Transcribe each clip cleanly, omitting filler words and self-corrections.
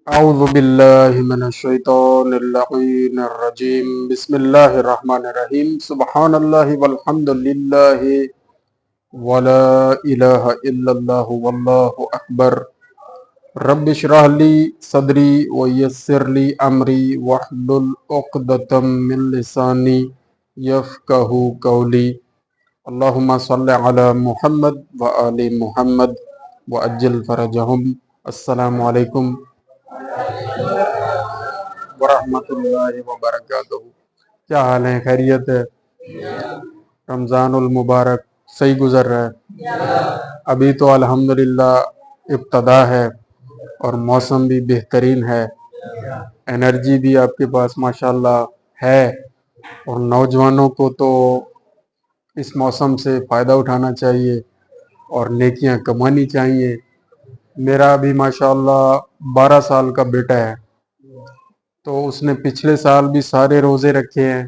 أعوذ بالله من الشيطان اللعين الرجيم بسم الله الرحمن الرحيم سبحان الله والحمد لله ولا إله إلا الله والله أكبر رب اشرح لي صدري ويسر لي أمري واحلل عقدة من لساني يفقه قولي اللهم صل على محمد وآل محمد وأجل فرجهم السلام عليكم ورحمۃ اللہ وبرکاتہ۔ کیا حال ہے؟ خیریت ہے؟ رمضان المبارک صحیح گزر رہا ہے؟ ابھی تو الحمدللہ ابتدا ہے اور موسم بھی بہترین ہے، انرجی بھی آپ کے پاس ماشاءاللہ ہے، اور نوجوانوں کو تو اس موسم سے فائدہ اٹھانا چاہیے اور نیکیاں کمانی چاہیے۔ میرا بھی ماشاءاللہ 12 سال کا بیٹا ہے، تو اس نے پچھلے سال بھی سارے روزے رکھے ہیں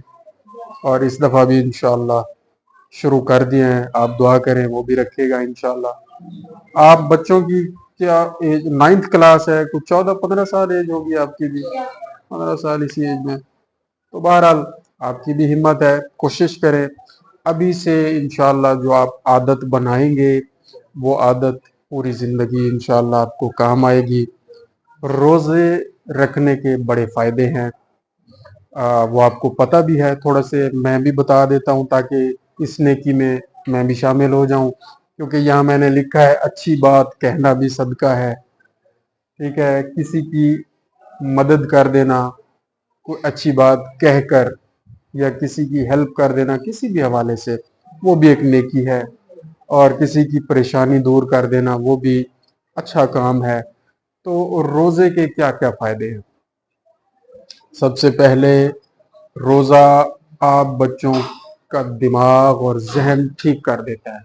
اور اس دفعہ بھی انشاءاللہ شروع کر دیے ہیں۔ آپ دعا کریں وہ بھی رکھے گا انشاءاللہ۔ آپ بچوں کی کیا ایج؟ 9th کلاس ہے، کچھ 14-15 سال ایج ہوگی آپ کی بھی، 15 سال اسی ایج میں۔ تو بہرحال آپ کی بھی ہمت ہے، کوشش کریں ابھی سے انشاءاللہ جو آپ عادت بنائیں گے وہ عادت پوری زندگی انشاءاللہ آپ کو کام آئے گی۔ روزے رکھنے کے بڑے فائدے ہیں، وہ آپ کو پتہ بھی ہے، تھوڑا سے میں بھی بتا دیتا ہوں تاکہ اس نیکی میں بھی شامل ہو جاؤں، کیونکہ یہاں میں نے لکھا ہے اچھی بات کہنا بھی صدقہ ہے۔ ٹھیک ہے، کسی کی مدد کر دینا، کوئی اچھی بات کہہ کر یا کسی کی ہیلپ کر دینا کسی بھی حوالے سے، وہ بھی ایک نیکی ہے، اور کسی کی پریشانی دور کر دینا وہ بھی اچھا کام ہے۔ تو روزے کے کیا کیا فائدے ہیں؟ سب سے پہلے روزہ آپ بچوں کا دماغ اور ذہن ٹھیک کر دیتا ہے۔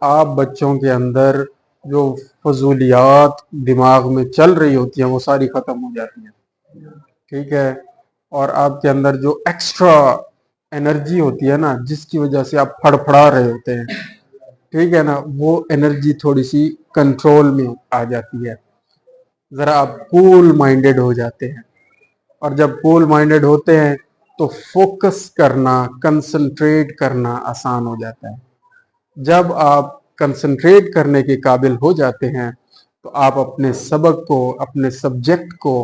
آپ بچوں کے اندر جو فضولیات دماغ میں چل رہی ہوتی ہیں وہ ساری ختم ہو جاتی ہیں، ٹھیک ہے، اور آپ کے اندر جو ایکسٹرا انرجی ہوتی ہے نا، جس کی وجہ سے آپ پھڑ پھڑا رہے ہوتے ہیں، ٹھیک ہے نا، وہ انرجی تھوڑی سی کنٹرول میں آ جاتی ہے، ذرا آپ کول مائنڈڈ ہو جاتے ہیں، اور جب کول مائنڈڈ ہوتے ہیں تو فوکس کرنا، کنسنٹریٹ کرنا آسان ہو جاتا ہے۔ جب آپ کنسنٹریٹ کرنے کے قابل ہو جاتے ہیں تو آپ اپنے سبق کو، اپنے سبجیکٹ کو،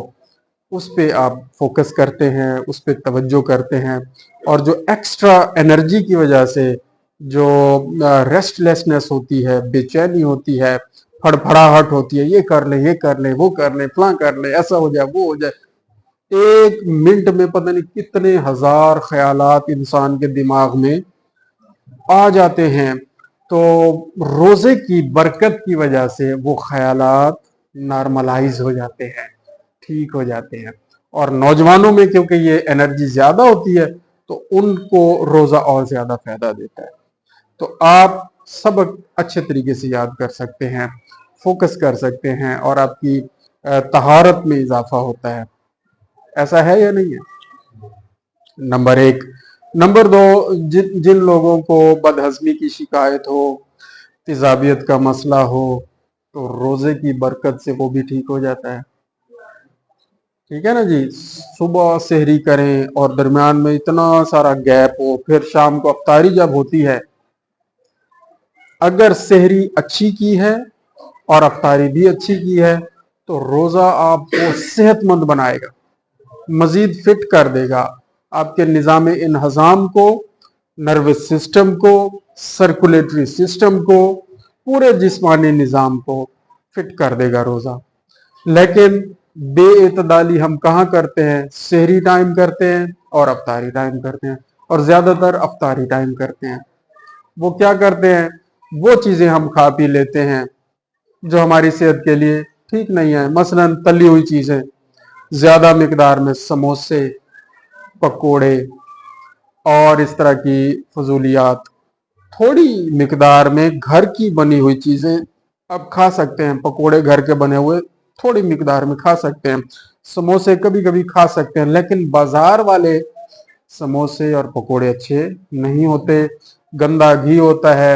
اس پہ آپ فوکس کرتے ہیں، اس پہ توجہ کرتے ہیں، اور جو ایکسٹرا انرجی کی وجہ سے جو ریسٹ لیسنس ہوتی ہے، بے چینی ہوتی ہے، پھڑپھڑاہٹ ہوتی ہے، یہ کر لیں، یہ کر لیں، وہ کر لیں، فلاں کر لیں، ایسا ہو جائے، وہ ہو جائے، ایک منٹ میں پتہ نہیں کتنے ہزار خیالات انسان کے دماغ میں آ جاتے ہیں۔ تو روزے کی برکت کی وجہ سے وہ خیالات نارملائز ہو جاتے ہیں، ٹھیک ہو جاتے ہیں، اور نوجوانوں میں کیونکہ یہ انرجی زیادہ ہوتی ہے تو ان کو روزہ اور زیادہ فائدہ دیتا ہے۔ تو آپ سبق اچھے طریقے سے یاد کر سکتے ہیں، فوکس کر سکتے ہیں، اور آپ کی طہارت میں اضافہ ہوتا ہے۔ ایسا ہے یا نہیں ہے؟ نمبر 1۔ نمبر 2، جن لوگوں کو بدہضمی کی شکایت ہو، تیزابیت کا مسئلہ ہو، تو روزے کی برکت سے وہ بھی ٹھیک ہو جاتا ہے، ٹھیک ہے نا جی۔ صبح سحری کریں اور درمیان میں اتنا سارا گیپ ہو، پھر شام کو افطاری جب ہوتی ہے، اگر سحری اچھی کی ہے اور افطاری بھی اچھی کی ہے تو روزہ آپ کو صحت مند بنائے گا، مزید فٹ کر دے گا، آپ کے نظام انہضام کو، نروس سسٹم کو، سرکولیٹری سسٹم کو، پورے جسمانی نظام کو فٹ کر دے گا روزہ۔ لیکن بے اعتدالی ہم کہاں کرتے ہیں؟ سحری ٹائم کرتے ہیں اور افطاری ٹائم کرتے ہیں، اور زیادہ تر افطاری ٹائم کرتے ہیں۔ وہ کیا کرتے ہیں؟ وہ چیزیں ہم کھا پی لیتے ہیں جو ہماری صحت کے لیے ٹھیک نہیں ہے، مثلا تلی ہوئی چیزیں زیادہ مقدار میں، سموسے، پکوڑے اور اس طرح کی فضولیات، تھوڑی مقدار میں گھر کی بنی ہوئی چیزیں اب کھا سکتے ہیں، پکوڑے گھر کے بنے ہوئے تھوڑی مقدار میں کھا سکتے ہیں، سموسے کبھی کبھی کھا سکتے ہیں، لیکن بازار والے سموسے اور پکوڑے اچھے نہیں ہوتے، گندا گھی ہوتا ہے،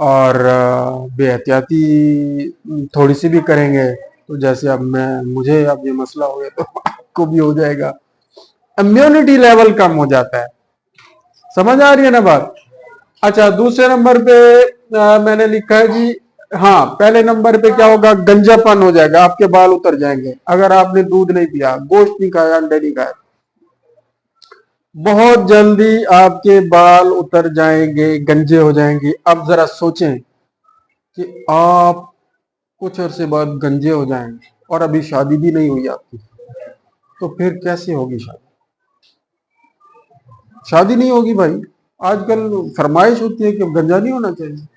اور بے احتیاطی تھوڑی سی بھی کریں گے تو جیسے اب مجھے اب یہ مسئلہ ہو گیا تو آپ کو بھی ہو جائے گا. امیونٹی لیول کم ہو جاتا ہے. سمجھ آ رہی ہے نا بات؟ اچھا دوسرے نمبر پہ میں نے لکھا ہے جی ہاں پہلے نمبر پہ کیا ہوگا, گنجا پن ہو جائے گا, آپ کے بال اتر جائیں گے اگر آپ نے دودھ نہیں پیا, گوشت نہیں کھایا, انڈے نہیں کھائے. بہت جلدی آپ کے بال اتر جائیں گے, گنجے ہو جائیں گے. اب ذرا سوچیں کہ آپ کچھ عرصے بعد گنجے ہو جائیں اور ابھی شادی بھی نہیں ہوئی آپ کی, تو پھر کیسے ہوگی شادی؟ شادی نہیں ہوگی بھائی. آج کل فرمائش ہوتی ہے کہ گنجا نہیں ہونا چاہیے.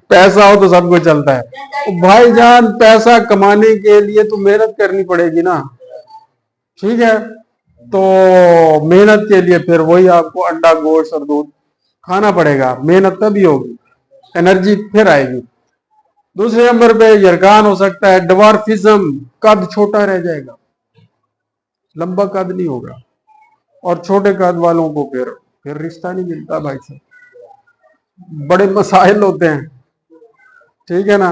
پیسہ ہو تو سب کچھ چلتا ہے بھائی جان. پیسہ کمانے کے لیے تو محنت کرنی پڑے گی نا, ٹھیک ہے؟ تو محنت کے لیے پھر وہی آپ کو انڈا, گوشت اور دودھ کھانا پڑے گا. محنت تبھی ہوگی, انرجی پھر آئے گی. دوسرے نمبر پہ یرغان ہو سکتا ہے, ڈوارفزم, قد چھوٹا رہ جائے گا, لمبا قد نہیں ہوگا. اور چھوٹے قد والوں کو پھر رشتہ نہیں ملتا بھائی صاحب, بڑے مسائل ہوتے ہیں, ٹھیک ہے نا؟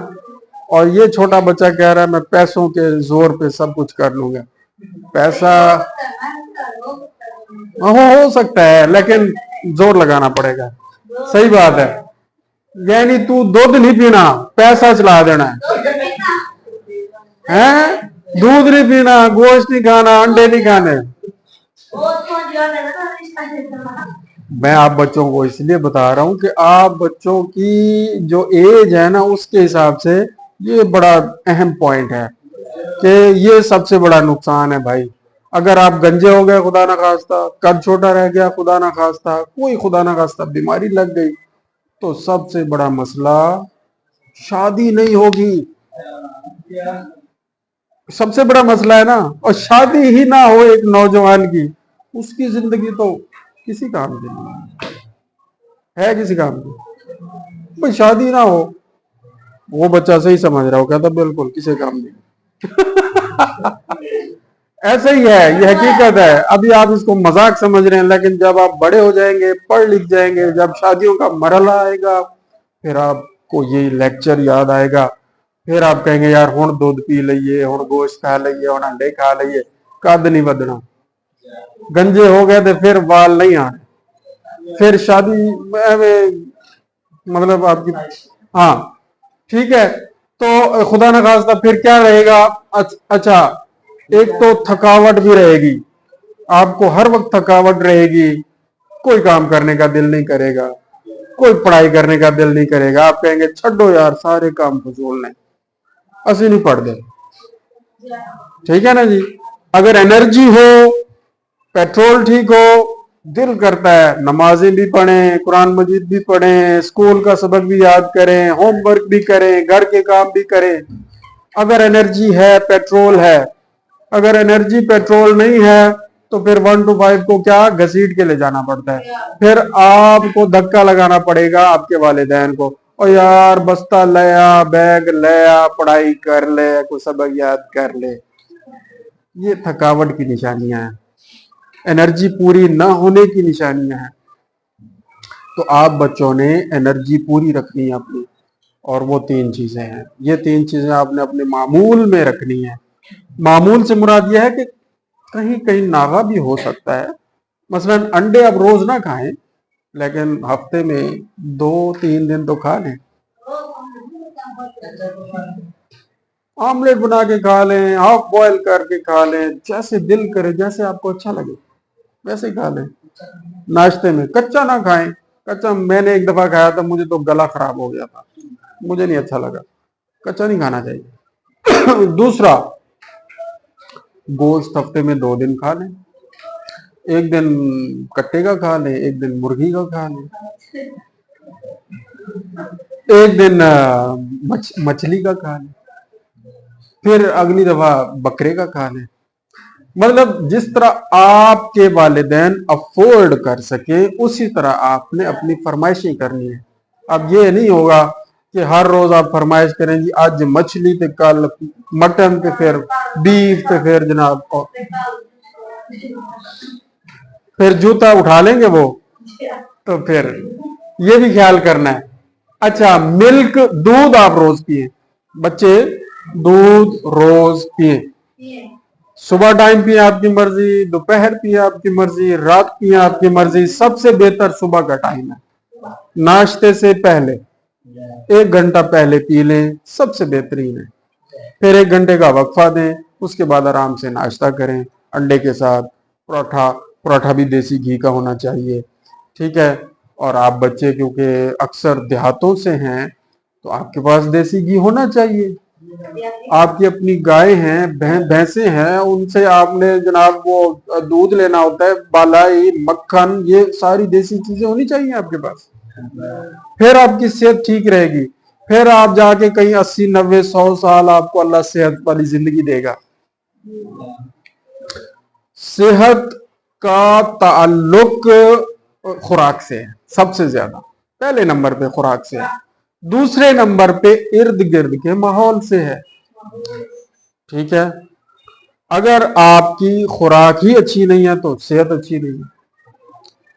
اور یہ چھوٹا بچہ کہہ رہا ہے میں پیسوں کے زور پہ سب کچھ کر لوں گا. پیسہ ہو سکتا ہے لیکن زور لگانا پڑے گا. صحیح بات ہے. یعنی تو دودھ نہیں پینا, پیسہ چلا دینا ہے, دودھ نہیں پینا, گوشت نہیں کھانا, انڈے نہیں کھانے. میں آپ بچوں کو اس لیے بتا رہا ہوں کہ آپ بچوں کی جو ایج ہے نا اس کے حساب سے یہ بڑا اہم پوائنٹ ہے کہ یہ سب سے بڑا نقصان ہے بھائی. اگر آپ گنجے ہو گئے خدا نہ خواستہ, قد چھوٹا رہ گیا خدا نہ خواستہ, کوئی خدا نہ خواستہ بیماری لگ گئی, تو سب سے بڑا مسئلہ شادی نہیں ہوگی. سب سے بڑا مسئلہ ہے نا. اور شادی ہی نہ ہو ایک نوجوان کی, اس کی زندگی تو کسی کام کی نہیں ہے, کسی کام کی. بھائی شادی نہ ہو, وہ بچہ صحیح سمجھ رہا ہو, کہتا بالکل کسی کام نہیں. ایسے ہی ہے, یہ حقیقت ہے. ابھی آپ اس کو مذاق سمجھ رہے ہیں, لیکن جب آپ بڑے ہو جائیں گے, پڑھ لکھ جائیں گے, جب شادیوں کا مرحلہ آئے گا, پھر آپ کو یہ لیکچر یاد آئے گا. پھر آپ کہیں گے یار ہن دودھ پی لئیے, ہن گوشت کھا لئیے, ہن انڈے کھا لئیے, قد نہیں بدنا. گنجے ہو گئے تو پھر بال نہیں آنے, پھر شادی مطلب آپ کی ہاں ٹھیک ہے. تو خدا نہ خواستہ پھر کیا رہے گا؟ اچھا ایک تو تھکاوٹ بھی رہے گی, آپ کو ہر وقت تھکاوٹ رہے گی, کوئی کام کرنے کا دل نہیں کرے گا, کوئی پڑھائی کرنے کا دل نہیں کرے گا. آپ کہیں گے چھڈو یار سارے کام فضول لیں, اسی نہیں پڑھ دیں. ٹھیک ہے نا جی؟ اگر انرجی ہو, پیٹرول ٹھیک ہو, دل کرتا ہے نمازیں بھی پڑھیں, قرآن مجید بھی پڑھیں, اسکول کا سبق بھی یاد کریں, ہوم ورک بھی کریں, گھر کے کام بھی کریں. اگر انرجی ہے, پیٹرول ہے. اگر انرجی پیٹرول نہیں ہے تو پھر 1 to 5 کو کیا گھسیٹ کے لے جانا پڑتا ہے. پھر آپ کو دھکا لگانا پڑے گا آپ کے والدین کو, اور یار بستہ لیا, بیگ لیا, پڑھائی کر لے, کوئی سبق یاد کر لے. یہ تھکاوٹ کی نشانیاں ہیں, انرجی پوری نہ ہونے کی نشانیاں ہیں. تو آپ بچوں نے انرجی پوری رکھنی ہے اپنی, اور وہ 3 چیزیں ہیں. یہ 3 چیزیں آپ نے اپنے معمول میں رکھنی ہیں. معمول سے مراد یہ ہے کہ کہیں کہیں ناغہ بھی ہو سکتا ہے. مثلا انڈے اب روز نہ کھائیں, لیکن ہفتے میں 2-3 دن تو کھا لیں. آملیٹ بنا کے کھا لیں, ہاف بوائل کر کے کھا لیں, جیسے دل کرے, جیسے آپ کو اچھا لگے ویسے کھا لیں. ناشتے میں کچا نہ کھائیں. کچا میں نے ایک دفعہ کھایا تھا, مجھے تو گلا خراب ہو گیا تھا, مجھے نہیں اچھا لگا. کچا نہیں کھانا چاہیے. دوسرا, گوشت ہفتے میں 2 دن کھا لیں. ایک دن کٹے کا کھا لیں, ایک دن مرغی کا کھا لیں, ایک دن مچھلی کا کھا لیں, پھر اگلی دفعہ بکرے کا کھا لیں. مطلب جس طرح آپ کے والدین افورڈ کر سکیں اسی طرح آپ نے اپنی فرمائشیں کرنی ہے. اب یہ نہیں ہوگا کہ ہر روز آپ فرمائش کریں جی آج مچھلی تے کل مٹن تے پھر بیف تے پھر جناب پھر جوتا اٹھا لیں گے وہ, تو پھر یہ بھی خیال کرنا ہے. اچھا ملک دودھ آپ روز پیئیں, بچے دودھ روز پیئیں, صبح ٹائم پیئیں آپ کی مرضی, دوپہر پیئیں آپ کی مرضی, رات پیئیں آپ کی مرضی. سب سے بہتر صبح کا ٹائم ہے, ناشتے سے پہلے 1 گھنٹہ پہلے پی لیں, سب سے بہترین ہے. پھر 1 گھنٹے کا وقفہ دیں, اس کے بعد آرام سے ناشتہ کریں انڈے کے ساتھ, پراٹھا بھی دیسی گھی کا ہونا چاہیے, ٹھیک ہے. اور آپ بچے کیونکہ اکثر دیہاتوں سے ہیں تو آپ کے پاس دیسی گھی ہونا چاہیے. آپ کی اپنی گائے ہیں, بھینسیں ہیں, ان سے آپ نے جناب وہ دودھ لینا ہوتا ہے, بالائی, مکھن, یہ ساری دیسی چیزیں ہونی چاہیے آپ کے پاس. پھر آپ کی صحت ٹھیک رہے گی. پھر آپ جا کے کہیں 80 90 100 سال آپ کو اللہ صحت والی زندگی دے گا. صحت کا تعلق خوراک سے ہے سب سے زیادہ, پہلے نمبر پہ خوراک سے ہے, دوسرے نمبر پہ ارد گرد کے ماحول سے ہے, ٹھیک ہے. اگر آپ کی خوراک ہی اچھی نہیں ہے تو صحت اچھی نہیں ہے.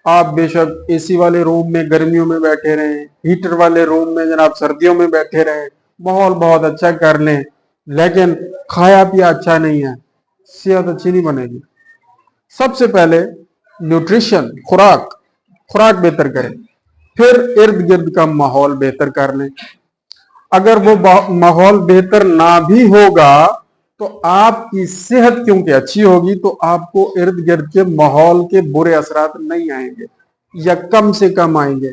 آپ بے شک اے سی والے روم میں گرمیوں میں بیٹھے رہیں, ہیٹر والے روم میں جناب سردیوں میں بیٹھے رہیں, ماحول بہت اچھا کر لیں, لیکن کھایا پیا اچھا نہیں ہے, صحت اچھی نہیں بنے گی. سب سے پہلے نیوٹریشن, خوراک بہتر کریں, پھر ارد گرد کا ماحول بہتر کر لیں. اگر وہ ماحول بہتر نہ بھی ہوگا تو آپ کی صحت کیونکہ اچھی ہوگی تو آپ کو ارد گرد کے ماحول کے برے اثرات نہیں آئیں گے یا کم سے کم آئیں گے.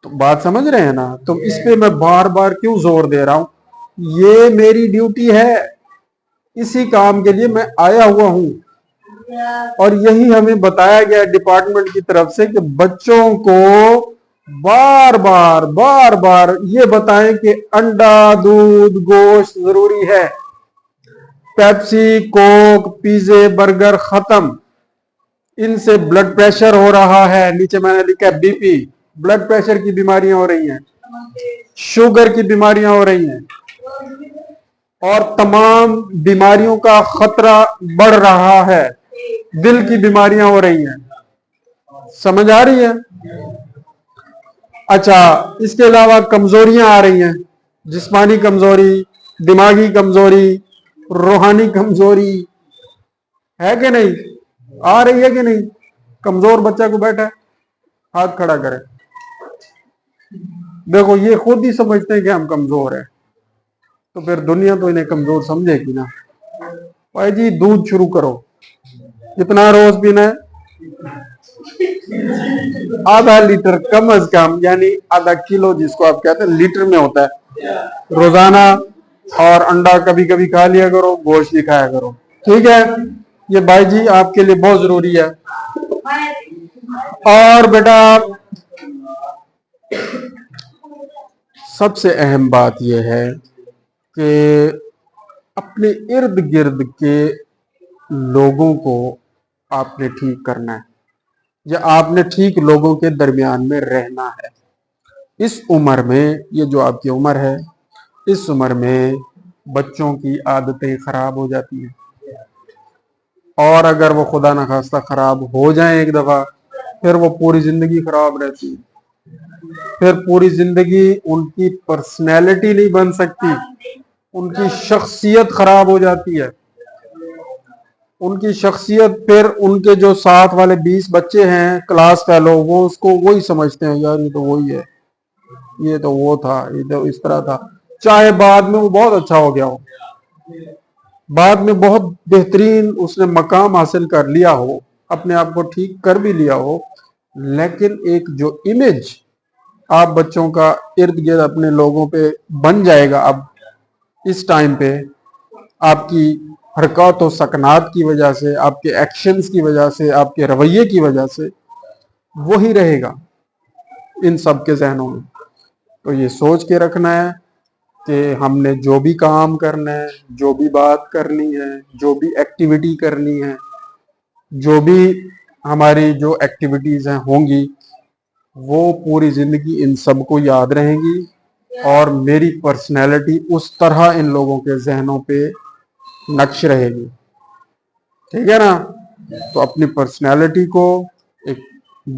تو بات سمجھ رہے ہیں نا؟ تو اس پہ میں بار بار کیوں زور دے رہا ہوں, یہ میری ڈیوٹی ہے, اسی کام کے لیے میں آیا ہوا ہوں. اور یہی ہمیں بتایا گیا ڈپارٹمنٹ کی طرف سے کہ بچوں کو بار بار یہ بتائیں کہ انڈا, دودھ, گوشت ضروری ہے. پیپسی, کوک, پیزے, برگر ختم. ان سے بلڈ پریشر ہو رہا ہے, نیچے میں نے لکھا بی پی, بلڈ پریشر کی بیماریاں ہو رہی ہیں, شوگر کی بیماریاں ہو رہی ہیں, اور تمام بیماریوں کا خطرہ بڑھ رہا ہے, دل کی بیماریاں ہو رہی ہیں. سمجھ آ رہی ہے؟ اچھا اس کے علاوہ کمزوریاں آ رہی ہیں, جسمانی کمزوری, دماغی کمزوری, روحانی کمزوری, ہے کہ نہیں؟ آ رہی ہے کہ نہیں؟ کمزور بچہ کو بیٹھا ہے, ہاتھ کھڑا کرے. دیکھو یہ خود ہی سمجھتے ہیں کہ ہم کمزور ہیں, تو پھر دنیا تو انہیں کمزور سمجھے گی نا. بھائی جی دودھ شروع کرو, کتنا روز پینا ہے؟ آدھا لیٹر کم از کم, یعنی آدھا کلو جس کو آپ کہتے ہیں لیٹر میں ہوتا ہے, روزانہ. اور انڈا کبھی کبھی کھا لیا کرو, گوشت بھی کھایا کرو, ٹھیک ہے. یہ بھائی جی آپ کے لیے بہت ضروری ہے. اور بیٹا سب سے اہم بات یہ ہے کہ اپنے ارد گرد کے لوگوں کو آپ نے ٹھیک کرنا ہے, یا آپ نے ٹھیک لوگوں کے درمیان میں رہنا ہے. اس عمر میں, یہ جو آپ کی عمر ہے, اس عمر میں بچوں کی عادتیں خراب ہو جاتی ہیں, اور اگر وہ خدا نخواستہ خراب ہو جائیں ایک دفعہ, پھر وہ پوری زندگی خراب رہتی ہے. پھر پوری زندگی ان کی پرسنالٹی نہیں بن سکتی, ان کی شخصیت خراب ہو جاتی ہے. ان کی شخصیت, پھر ان کے جو ساتھ والے 20 بچے ہیں کلاس فیلو, وہ اس کو وہی سمجھتے ہیں, یار یہ تو وہی ہے, یہ تو وہ تھا, یہ تو اس طرح تھا, چاہے بعد میں وہ بہت اچھا ہو گیا ہو, بعد میں بہت بہترین اس نے مقام حاصل کر لیا ہو, اپنے آپ کو ٹھیک کر بھی لیا ہو, لیکن ایک جو امیج آپ بچوں کا ارد گرد اپنے لوگوں پہ بن جائے گا اب اس ٹائم پہ, آپ کی حرکات و سکنات کی وجہ سے, آپ کے ایکشنز کی وجہ سے, آپ کے رویے کی وجہ سے, وہی رہے گا ان سب کے ذہنوں میں. تو یہ سوچ کے رکھنا ہے کہ ہم نے جو بھی کام کرنا ہے, جو بھی بات کرنی ہے, جو بھی ایکٹیویٹی کرنی ہے, جو بھی ہماری جو ایکٹیویٹیز ہیں ہوں گی, وہ پوری زندگی ان سب کو یاد رہیں گی, اور میری پرسنالٹی اس طرح ان لوگوں کے ذہنوں پہ نقش رہے گی, ٹھیک ہے نا. تو اپنی پرسنالٹی کو ایک